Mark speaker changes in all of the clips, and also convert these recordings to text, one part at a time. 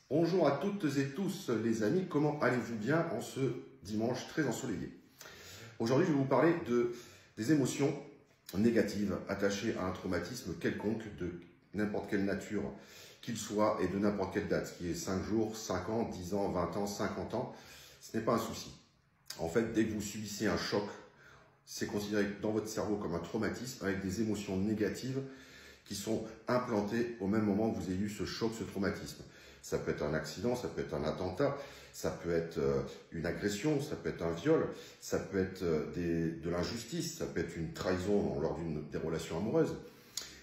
Speaker 1: Bonjour à toutes et tous les amis, comment allez-vous bien en ce dimanche très ensoleillé? Aujourd'hui je vais vous parler des émotions négatives attachées à un traumatisme quelconque de n'importe quelle nature qu'il soit et de n'importe quelle date, qui est 5 jours, 5 ans, 10 ans, 20 ans, 50 ans, ce n'est pas un souci. En fait, dès que vous subissez un choc, c'est considéré dans votre cerveau comme un traumatisme avec des émotions négatives qui sont implantées au même moment que vous avez eu ce choc, ce traumatisme. Ça peut être un accident, ça peut être un attentat, ça peut être une agression, ça peut être un viol, ça peut être de l'injustice, ça peut être une trahison lors des relations amoureuses,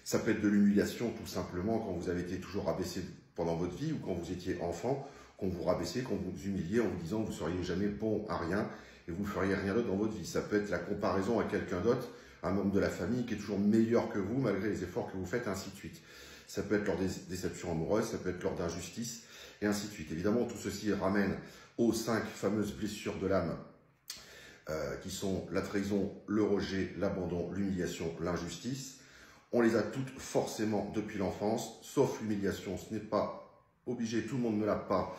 Speaker 1: ça peut être de l'humiliation tout simplement quand vous avez été toujours rabaissé pendant votre vie ou quand vous étiez enfant, qu'on vous rabaissait, qu'on vous humiliait en vous disant que vous ne seriez jamais bon à rien et vous ne feriez rien d'autre dans votre vie. Ça peut être la comparaison à quelqu'un d'autre, un membre de la famille qui est toujours meilleur que vous malgré les efforts que vous faites, ainsi de suite. Ça peut être lors des déceptions amoureuses, ça peut être lors d'injustices, et ainsi de suite. Évidemment, tout ceci ramène aux 5 fameuses blessures de l'âme, qui sont la trahison, le rejet, l'abandon, l'humiliation, l'injustice. On les a toutes forcément depuis l'enfance, sauf l'humiliation. Ce n'est pas obligé, tout le monde ne l'a pas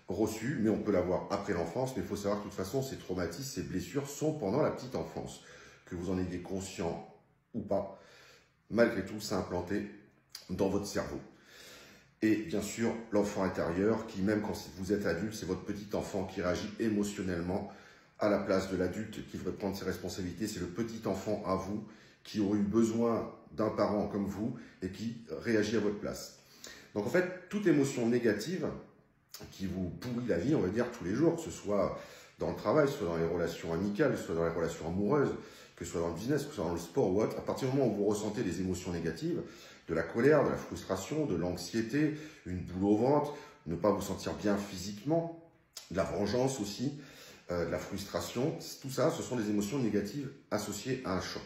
Speaker 1: reçu, mais on peut l'avoir après l'enfance. Mais il faut savoir que de toute façon, ces traumatismes, ces blessures sont pendant la petite enfance. Que vous en ayez conscient ou pas, malgré tout, ça a implanté dans votre cerveau. Et bien sûr, l'enfant intérieur qui, même quand vous êtes adulte, c'est votre petit enfant qui réagit émotionnellement à la place de l'adulte qui devrait prendre ses responsabilités. C'est le petit enfant à vous qui aurait eu besoin d'un parent comme vous et qui réagit à votre place. Donc en fait, toute émotion négative qui vous pourrit la vie, on va dire, tous les jours, que ce soit dans le travail, que ce soit dans les relations amicales, que ce soit dans les relations amoureuses, que ce soit dans le business, que ce soit dans le sport ou autre, à partir du moment où vous ressentez des émotions négatives, de la colère, de la frustration, de l'anxiété, une boule au ventre, ne pas vous sentir bien physiquement, de la vengeance aussi, de la frustration, tout ça, ce sont des émotions négatives associées à un choc.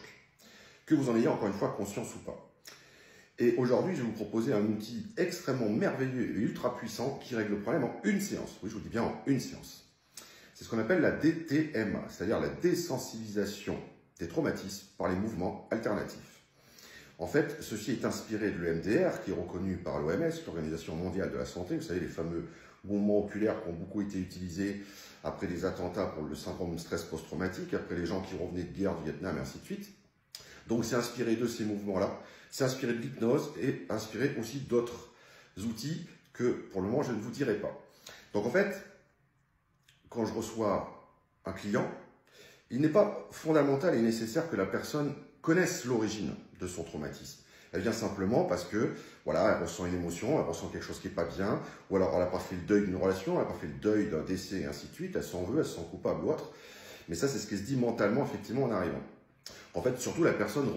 Speaker 1: Que vous en ayez encore une fois conscience ou pas. Et aujourd'hui, je vais vous proposer un outil extrêmement merveilleux et ultra puissant qui règle le problème en une séance. Oui, je vous dis bien en une séance. C'est ce qu'on appelle la DTMA, c'est-à-dire la désensibilisation des traumatismes par les mouvements alternatifs. En fait, ceci est inspiré de l'EMDR, qui est reconnu par l'OMS, l'Organisation mondiale de la santé. Vous savez, les fameux mouvements oculaires qui ont beaucoup été utilisés après les attentats pour le syndrome de stress post-traumatique, après les gens qui revenaient de guerre du Vietnam, et ainsi de suite. Donc, c'est inspiré de ces mouvements-là. C'est inspiré de l'hypnose et inspiré aussi d'autres outils que, pour le moment, je ne vous dirai pas. Donc, en fait, quand je reçois un client, il n'est pas fondamental et nécessaire que la personne connaisse l'origine de son traumatisme. Elle vient simplement parce que, voilà, elle ressent une émotion, elle ressent quelque chose qui n'est pas bien, ou alors elle n'a pas fait le deuil d'une relation, elle n'a pas fait le deuil d'un décès, et ainsi de suite, elle s'en veut, elle se sent coupable ou autre. Mais ça, c'est ce qui se dit mentalement, effectivement, en arrivant. En fait, surtout, la personne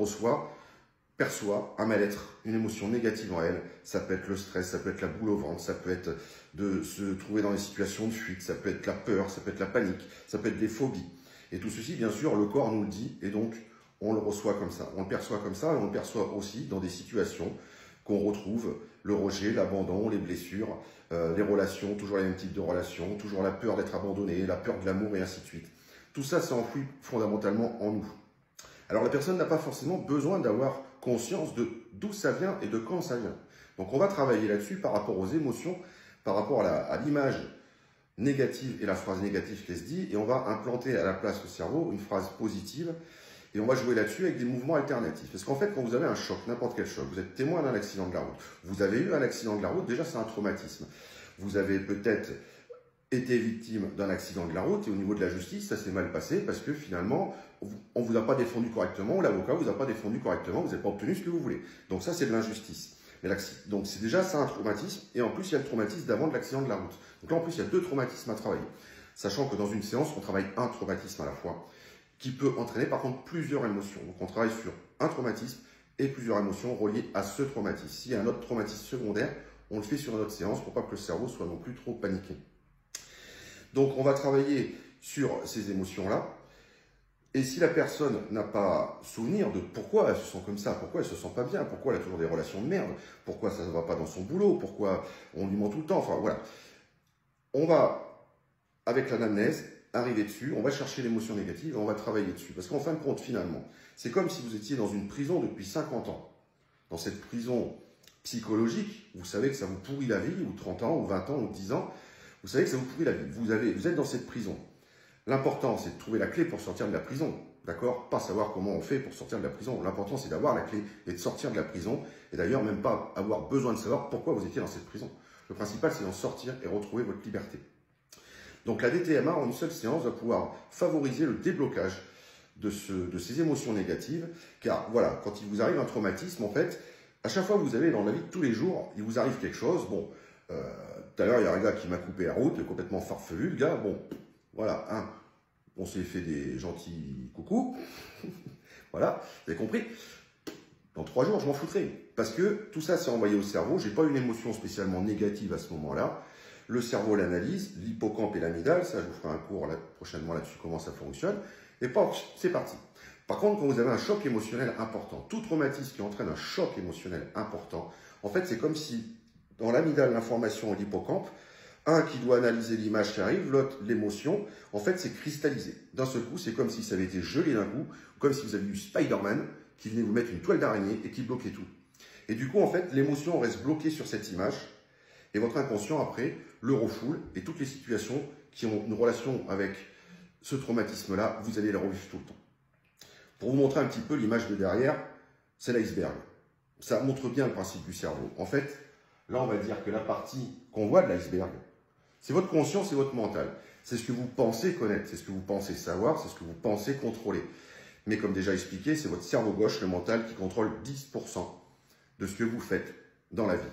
Speaker 1: perçoit un mal-être, une émotion négative en elle. Ça peut être le stress, ça peut être la boule au ventre, ça peut être de se trouver dans des situations de fuite, ça peut être la peur, ça peut être la panique, ça peut être des phobies. Et tout ceci, bien sûr, le corps nous le dit, et donc on le reçoit comme ça. On le perçoit comme ça, et on le perçoit aussi dans des situations qu'on retrouve, le rejet, l'abandon, les blessures, les relations, toujours les mêmes types de relations, toujours la peur d'être abandonné, la peur de l'amour, et ainsi de suite. Tout ça, c'est enfoui fondamentalement en nous. Alors la personne n'a pas forcément besoin d'avoir conscience de d'où ça vient et de quand ça vient. Donc on va travailler là-dessus par rapport aux émotions, par rapport à l'image négative et la phrase négative qui se dit, et on va implanter à la place au cerveau une phrase positive, et on va jouer là-dessus avec des mouvements alternatifs. Parce qu'en fait, quand vous avez un choc, n'importe quel choc, vous êtes témoin d'un accident de la route, vous avez eu un accident de la route, déjà c'est un traumatisme. Vous avez peut-être été victime d'un accident de la route, et au niveau de la justice, ça s'est mal passé parce que finalement, on ne vous a pas défendu correctement, ou l'avocat ne vous a pas défendu correctement, vous n'avez pas obtenu ce que vous voulez. Donc ça, c'est de l'injustice. Donc c'est déjà ça un traumatisme, et en plus il y a le traumatisme d'avant de l'accident de la route. Donc là en plus il y a 2 traumatismes à travailler. Sachant que dans une séance, on travaille un traumatisme à la fois, qui peut entraîner par contre plusieurs émotions. Donc on travaille sur un traumatisme et plusieurs émotions reliées à ce traumatisme. S'il y a un autre traumatisme secondaire, on le fait sur une autre séance pour pas que le cerveau soit non plus trop paniqué. Donc on va travailler sur ces émotions-là. Et si la personne n'a pas souvenir de pourquoi elle se sent comme ça, pourquoi elle se sent pas bien, pourquoi elle a toujours des relations de merde, pourquoi ça ne va pas dans son boulot, pourquoi on lui ment tout le temps, enfin voilà. On va, avec l'anamnèse, arriver dessus, on va chercher l'émotion négative et on va travailler dessus. Parce qu'en fin de compte, finalement, c'est comme si vous étiez dans une prison depuis 50 ans. Dans cette prison psychologique, vous savez que ça vous pourrit la vie, ou 30 ans, ou 20 ans, ou 10 ans, vous savez que ça vous pourrit la vie. Vous êtes dans cette prison. L'important, c'est de trouver la clé pour sortir de la prison. D'accord? Pas savoir comment on fait pour sortir de la prison. L'important, c'est d'avoir la clé et de sortir de la prison. Et d'ailleurs, même pas avoir besoin de savoir pourquoi vous étiez dans cette prison. Le principal, c'est d'en sortir et retrouver votre liberté. Donc la DTMA, en une seule séance, va pouvoir favoriser le déblocage de ces émotions négatives. Car voilà, quand il vous arrive un traumatisme, en fait, à chaque fois que vous avez dans la vie de tous les jours, il vous arrive quelque chose. Bon, tout à l'heure, il y a un gars qui m'a coupé la route, complètement farfelu, le gars. Bon, voilà, hein, on s'est fait des gentils coucous. Voilà, vous avez compris? Dans 3 jours, je m'en foutrai. Parce que tout ça, c'est envoyé au cerveau. Je n'ai pas une émotion spécialement négative à ce moment-là. Le cerveau l'analyse, l'hippocampe et l'amygdale. Ça, je vous ferai un cours là, prochainement là-dessus, comment ça fonctionne. Et paf, c'est parti. Par contre, quand vous avez un choc émotionnel important, tout traumatisme qui entraîne un choc émotionnel important, en fait, c'est comme si, dans l'amygdale, l'information et l'hippocampe, un qui doit analyser l'image qui arrive, l'autre l'émotion, en fait, c'est cristallisé. D'un seul coup, c'est comme si ça avait été gelé d'un coup, comme si vous aviez eu Spider-Man qui venait vous mettre une toile d'araignée et qui bloquait tout. Et du coup, en fait, l'émotion reste bloquée sur cette image, et votre inconscient, après, le refoule, et toutes les situations qui ont une relation avec ce traumatisme-là, vous allez les revivre tout le temps. Pour vous montrer un petit peu l'image de derrière, c'est l'iceberg. Ça montre bien le principe du cerveau. En fait, là, on va dire que la partie qu'on voit de l'iceberg, c'est votre conscience et votre mental. C'est ce que vous pensez connaître, c'est ce que vous pensez savoir, c'est ce que vous pensez contrôler. Mais comme déjà expliqué, c'est votre cerveau gauche, le mental, qui contrôle 10% de ce que vous faites dans la vie.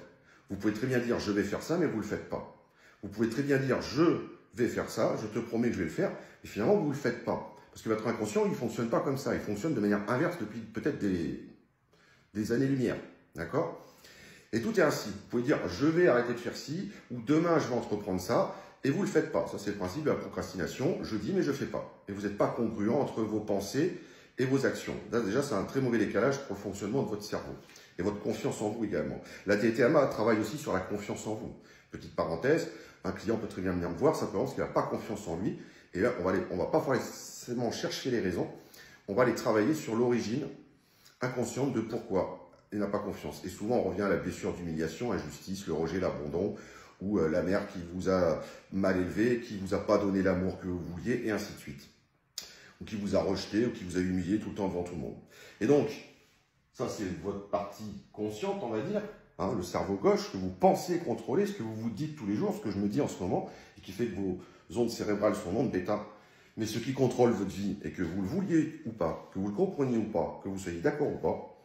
Speaker 1: Vous pouvez très bien dire « je vais faire ça », mais vous ne le faites pas. Vous pouvez très bien dire « je vais faire ça, je te promets que je vais le faire », et finalement, vous ne le faites pas. Parce que votre inconscient, il ne fonctionne pas comme ça. Il fonctionne de manière inverse depuis peut-être des années-lumière. D'accord? Et tout est ainsi. Vous pouvez dire « je vais arrêter de faire ci » ou « demain, je vais entreprendre ça », et vous ne le faites pas. Ça, c'est le principe de la procrastination. Je dis, mais je ne fais pas. Et vous n'êtes pas congruent entre vos pensées et vos actions. Là, déjà, c'est un très mauvais décalage pour le fonctionnement de votre cerveau. Et votre confiance en vous également. La DTMA travaille aussi sur la confiance en vous. Petite parenthèse, un client peut très bien venir me voir simplement parce qu'il n'a pas confiance en lui. Et là, on va pas forcément chercher les raisons. On va aller travailler sur l'origine inconsciente de pourquoi il n'a pas confiance. Et souvent, on revient à la blessure d'humiliation, injustice, le rejet, l'abandon, ou la mère qui vous a mal élevé, qui vous a pas donné l'amour que vous vouliez, et ainsi de suite. Ou qui vous a rejeté, ou qui vous a humilié tout le temps devant tout le monde. Et donc, ça, c'est votre partie consciente, on va dire, hein, le cerveau gauche, que vous pensez contrôler, ce que vous vous dites tous les jours, ce que je me dis en ce moment, et qui fait que vos ondes cérébrales sont en ondes bêta. Mais ce qui contrôle votre vie, et que vous le vouliez ou pas, que vous le compreniez ou pas, que vous soyez d'accord ou pas,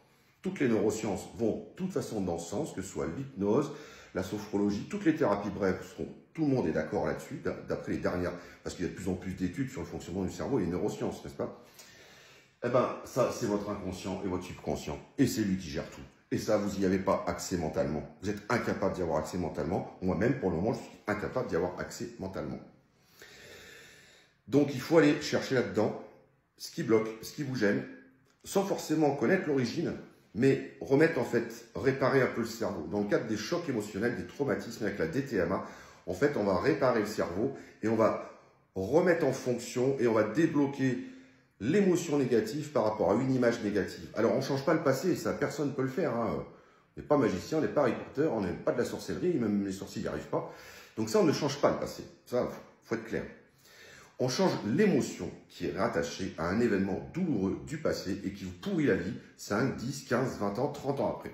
Speaker 1: toutes les neurosciences vont de toute façon dans ce sens, que ce soit l'hypnose, la sophrologie, toutes les thérapies brèves, tout le monde est d'accord là-dessus, d'après les dernières, parce qu'il y a de plus en plus d'études sur le fonctionnement du cerveau et les neurosciences, n'est-ce pas? Eh bien, ça, c'est votre inconscient et votre subconscient. Et c'est lui qui gère tout. Et ça, vous n'y avez pas accès mentalement. Vous êtes incapable d'y avoir accès mentalement. Moi-même, pour le moment, je suis incapable d'y avoir accès mentalement. Donc, il faut aller chercher là-dedans ce qui bloque, ce qui vous gêne, sans forcément connaître l'origine, mais remettre, en fait, réparer un peu le cerveau. Dans le cadre des chocs émotionnels, des traumatismes avec la DTMA, en fait, on va réparer le cerveau et on va remettre en fonction et on va débloquer l'émotion négative par rapport à une image négative. Alors, on ne change pas le passé, ça, personne ne peut le faire. Hein. On n'est pas magicien, on n'est pas Harry Potter, on n'est pas de la sorcellerie, même les sorciers n'y arrivent pas. Donc ça, on ne change pas le passé. Ça, il faut être clair. On change l'émotion qui est rattachée à un événement douloureux du passé et qui vous pourrit la vie 5, 10, 15, 20 ans, 30 ans après.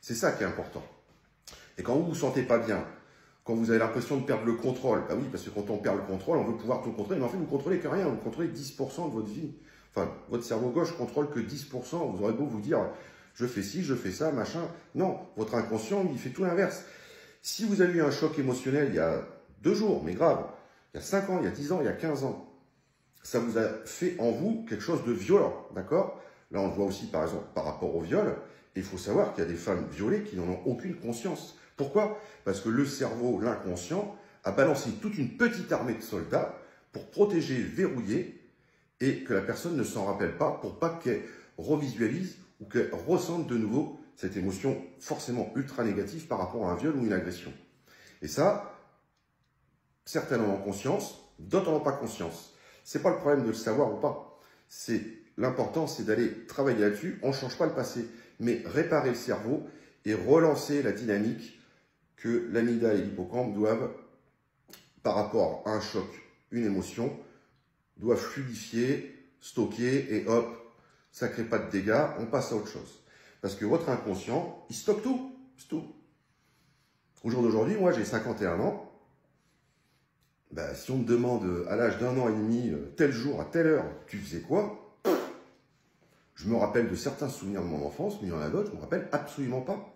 Speaker 1: C'est ça qui est important. Et quand vous ne vous sentez pas bien, quand vous avez l'impression de perdre le contrôle, bah oui, parce que quand on perd le contrôle, on veut pouvoir tout contrôler, mais en fait, vous ne contrôlez que rien, vous contrôlez 10% de votre vie. Enfin, votre cerveau gauche contrôle que 10%, vous aurez beau vous dire, je fais ci, je fais ça, machin. Non, votre inconscient, il fait tout l'inverse. Si vous avez eu un choc émotionnel il y a 2 jours, mais grave, il y a 5 ans, il y a 10 ans, il y a 15 ans, ça vous a fait en vous quelque chose de violent, d'accord? Là, on le voit aussi, par exemple, par rapport au viol, et il faut savoir qu'il y a des femmes violées qui n'en ont aucune conscience. Pourquoi? Parce que le cerveau, l'inconscient, a balancé toute une petite armée de soldats pour protéger, verrouiller, et que la personne ne s'en rappelle pas, pour pas qu'elle revisualise ou qu'elle ressente de nouveau cette émotion forcément ultra négative par rapport à un viol ou une agression. Et ça, certains en ont conscience, d'autres n'en ont pas conscience. C'est pas le problème de le savoir ou pas. L'important, c'est d'aller travailler là-dessus. On ne change pas le passé, mais réparer le cerveau et relancer la dynamique que l'amygdale et l'hippocampe doivent, par rapport à un choc, une émotion, doivent fluidifier, stocker et hop, ça ne crée pas de dégâts, on passe à autre chose. Parce que votre inconscient, il stocke tout, c'est tout. Au jour d'aujourd'hui, moi j'ai 51 ans, ben, si on me demande à l'âge d'1 an et demi, tel jour, à telle heure, tu faisais quoi? Je me rappelle de certains souvenirs de mon enfance, mais il y en a d'autres, je ne me rappelle absolument pas.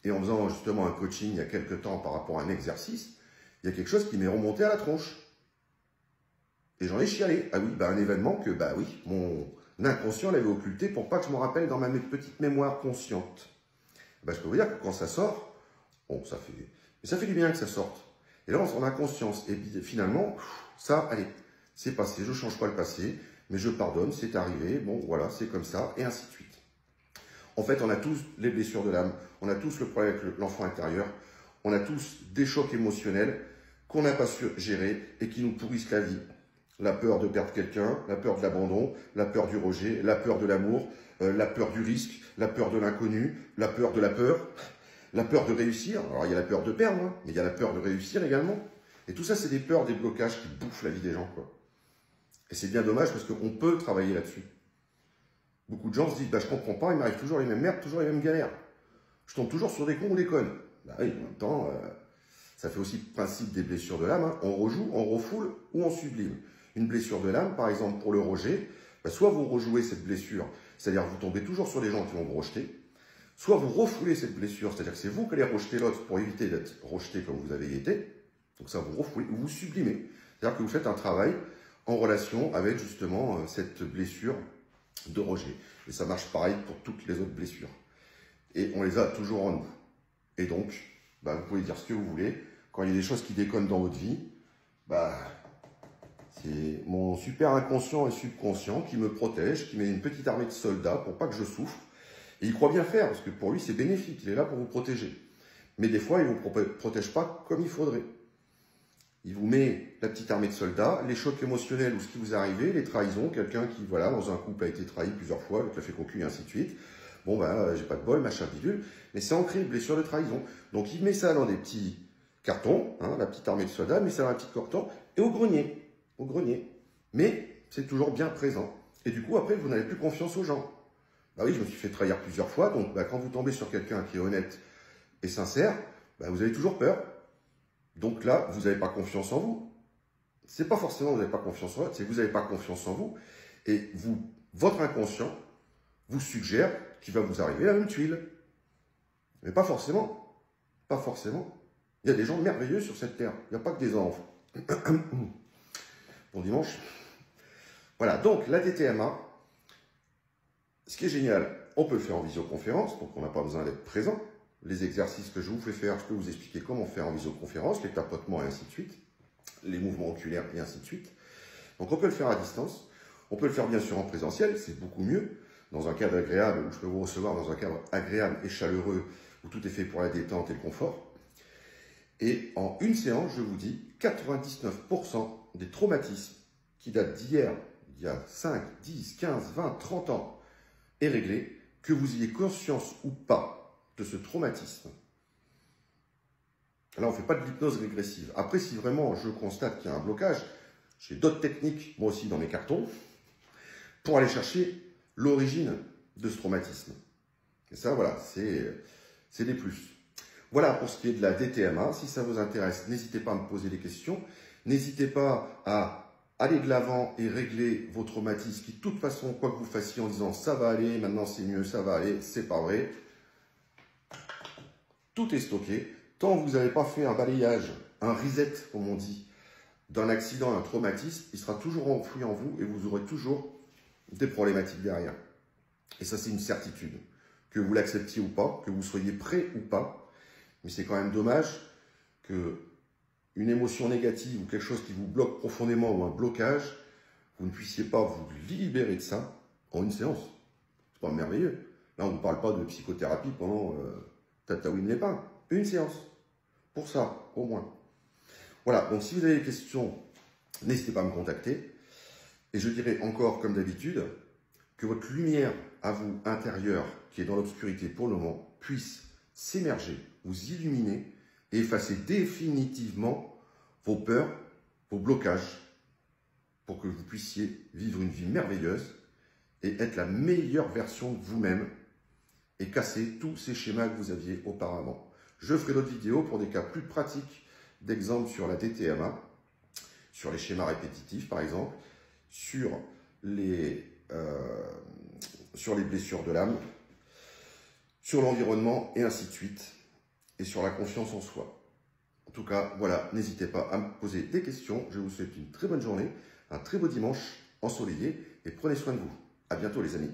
Speaker 1: Et en faisant justement un coaching il y a quelques temps par rapport à un exercice, il y a quelque chose qui m'est remonté à la tronche. Et j'en ai chialé. Ah oui, ben un événement que, bah oui, mon inconscient l'avait occulté pour pas que je me rappelle dans ma petite mémoire consciente. Ben, je peux vous dire que quand ça sort, bon, ça fait du bien que ça sorte. Et là, on s'en a conscience. Et puis finalement, ça, allez, c'est passé. Je ne change pas le passé, mais je pardonne, c'est arrivé. Bon, voilà, c'est comme ça, et ainsi de suite. En fait, on a tous les blessures de l'âme. On a tous le problème avec l'enfant intérieur. On a tous des chocs émotionnels qu'on n'a pas su gérer et qui nous pourrissent la vie. La peur de perdre quelqu'un, la peur de l'abandon, la peur du rejet, la peur de l'amour, la peur du risque, la peur de l'inconnu, la peur de la peur. La peur de réussir, alors il y a la peur de perdre, hein, mais il y a la peur de réussir également. Et tout ça, c'est des peurs, des blocages qui bouffent la vie des gens, quoi. Et c'est bien dommage parce qu'on peut travailler là-dessus. Beaucoup de gens se disent, bah, je comprends pas, il m'arrive toujours les mêmes merdes, toujours les mêmes galères. Je tombe toujours sur des cons ou des connes. Bah oui, en même temps, ça fait aussi le principe des blessures de l'âme. Hein. On rejoue, on refoule ou on sublime. Une blessure de l'âme, par exemple, pour le rejet, bah, soit vous rejouez cette blessure, c'est-à-dire vous tombez toujours sur des gens qui vont vous rejeter, soit vous refoulez cette blessure, c'est-à-dire que c'est vous qui allez rejeter l'autre pour éviter d'être rejeté comme vous avez été. Donc ça, vous refoulez ou vous sublimez. C'est-à-dire que vous faites un travail en relation avec justement cette blessure de rejet. Et ça marche pareil pour toutes les autres blessures. Et on les a toujours en nous. Et donc, bah, vous pouvez dire ce que vous voulez. Quand il y a des choses qui déconnent dans votre vie, bah, c'est mon super inconscient et subconscient qui me protège, qui met une petite armée de soldats pour pas que je souffre. Et il croit bien faire, parce que pour lui, c'est bénéfique. Il est là pour vous protéger. Mais des fois, il ne vous protège pas comme il faudrait. Il vous met la petite armée de soldats, les chocs émotionnels ou ce qui vous est arrivé, les trahisons, quelqu'un qui, voilà, dans un couple a été trahi plusieurs fois, avec la fait cocu et ainsi de suite. Bon, ben, j'ai pas de bol, machin bidule. Mais c'est ancré, blessure de trahison. Donc, il met ça dans des petits cartons, hein, la petite armée de soldats, met ça dans un petit carton, et au grenier. Au grenier. Mais c'est toujours bien présent. Et du coup, après, vous n'avez plus confiance aux gens. Bah oui, je me suis fait trahir plusieurs fois, donc bah, quand vous tombez sur quelqu'un qui est honnête et sincère, bah, vous avez toujours peur. Donc là, vous n'avez pas confiance en vous. C'est pas forcément que vous n'avez pas confiance en vous, c'est que vous n'avez pas confiance en vous. Et vous, votre inconscient vous suggère qu'il va vous arriver la même tuile. Mais pas forcément. Pas forcément. Il y a des gens merveilleux sur cette terre. Il n'y a pas que des anges. Bon dimanche. Voilà, donc la DTMA, ce qui est génial, on peut le faire en visioconférence, donc on n'a pas besoin d'être présent. Les exercices que je vous fais faire, je peux vous expliquer comment faire en visioconférence, les tapotements et ainsi de suite, les mouvements oculaires et ainsi de suite. Donc on peut le faire à distance, on peut le faire bien sûr en présentiel, c'est beaucoup mieux, dans un cadre agréable, où je peux vous recevoir dans un cadre agréable et chaleureux, où tout est fait pour la détente et le confort. Et en une séance, je vous dis, 99% des traumatismes qui datent d'hier, il y a 5, 10, 15, 20, 30 ans, est réglé, que vous ayez conscience ou pas de ce traumatisme. Là, on ne fait pas de l'hypnose régressive. Après, si vraiment je constate qu'il y a un blocage, j'ai d'autres techniques, moi aussi, dans mes cartons, pour aller chercher l'origine de ce traumatisme. Et ça, voilà, c'est des plus. Voilà pour ce qui est de la DTMA. Si ça vous intéresse, n'hésitez pas à me poser des questions. N'hésitez pas à aller de l'avant et régler vos traumatismes qui, de toute façon, quoi que vous fassiez en disant « ça va aller, maintenant c'est mieux, ça va aller », c'est pas vrai. Tout est stocké. Tant que vous n'avez pas fait un balayage, un reset, comme on dit, d'un accident, d'un traumatisme, il sera toujours enfoui en vous et vous aurez toujours des problématiques derrière. Et ça, c'est une certitude. Que vous l'acceptiez ou pas, que vous soyez prêt ou pas. Mais c'est quand même dommage que une émotion négative ou quelque chose qui vous bloque profondément ou un blocage, vous ne puissiez pas vous libérer de ça en une séance. C'est pas merveilleux. Là, on ne vous parle pas de psychothérapie pendant Tataouine les pains. Une séance. Pour ça, au moins. Voilà, donc si vous avez des questions, n'hésitez pas à me contacter. Et je dirais encore, comme d'habitude, que votre lumière à vous intérieure, qui est dans l'obscurité pour le moment, puisse s'émerger, vous illuminer et effacer définitivement vos peurs, vos blocages, pour que vous puissiez vivre une vie merveilleuse et être la meilleure version de vous-même et casser tous ces schémas que vous aviez auparavant. Je ferai d'autres vidéos pour des cas plus pratiques d'exemples sur la DTMA, sur les schémas répétitifs par exemple, sur les blessures de l'âme, sur l'environnement et ainsi de suite, et sur la confiance en soi. En tout cas, voilà, n'hésitez pas à me poser des questions. Je vous souhaite une très bonne journée, un très beau dimanche ensoleillé et prenez soin de vous. À bientôt les amis.